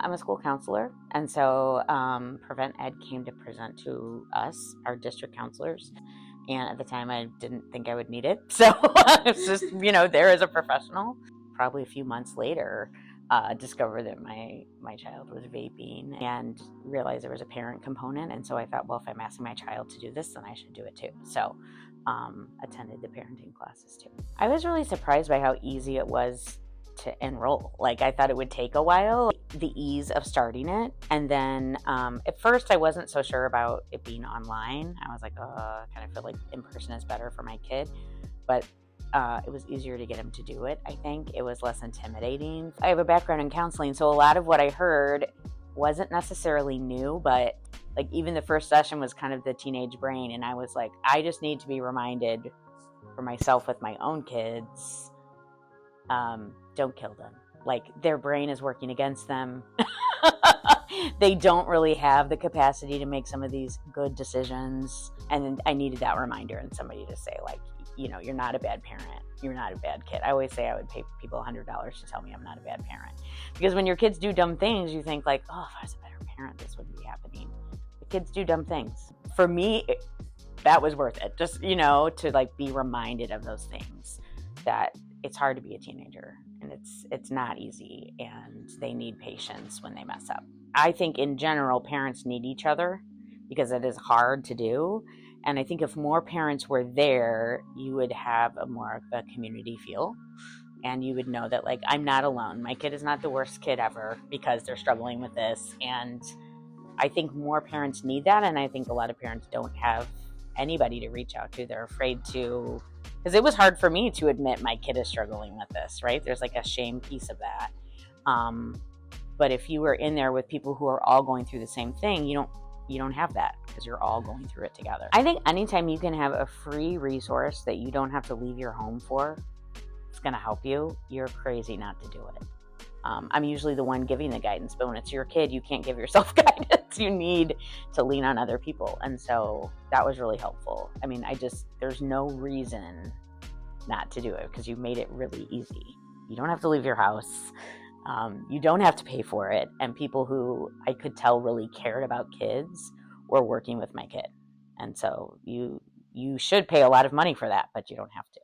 I'm a school counselor, and so Prevent+Ed came to present to us, our district counselors. And at the time, I didn't think I would need it. So it's just, there as a professional. Probably a few months later, discovered that my child was vaping and realized there was a parent component. And so I thought, well, if I'm asking my child to do this, then I should do it too. So attended the parenting classes too. I was really surprised by how easy it was to enroll. Like, I thought it would take a while, the ease of starting it. And then at first I wasn't so sure about it being online. I was like, I kind of feel like in person is better for my kid. But it was easier to get him to do it, I think. It was less intimidating. I have a background in counseling, so a lot of what I heard wasn't necessarily new, but like even the first session was kind of the teenage brain. And I was like, I just need to be reminded for myself with my own kids, don't kill them. Like, their brain is working against them. They don't really have the capacity to make some of these good decisions. And I needed that reminder and somebody to say, like, you're not a bad parent. You're not a bad kid. I always say I would pay people $100 to tell me I'm not a bad parent. Because when your kids do dumb things, you think like, oh, if I was a better parent, this wouldn't be happening. The kids do dumb things. For me, that was worth it. Just, to like be reminded of those things, that it's hard to be a teenager and it's not easy, and they need patience when they mess up. I think in general, parents need each other because it is hard to do. And I think if more parents were there, you would have a more of a community feel. And you would know that, like, I'm not alone. My kid is not the worst kid ever because they're struggling with this. And I think more parents need that. And I think a lot of parents don't have anybody to reach out to. They're afraid to, because it was hard for me to admit my kid is struggling with this, right? There's like a shame piece of that. But if you were in there with people who are all going through the same thing, you don't have that because you're all going through it together. I think anytime you can have a free resource that you don't have to leave your home for, it's going to help you. You're crazy not to do it. I'm usually the one giving the guidance, but when it's your kid, you can't give yourself guidance. You need to lean on other people. And so that was really helpful. I mean, there's no reason not to do it because you made it really easy. You don't have to leave your house. You don't have to pay for it. And people who I could tell really cared about kids were working with my kid. And so you should pay a lot of money for that, but you don't have to.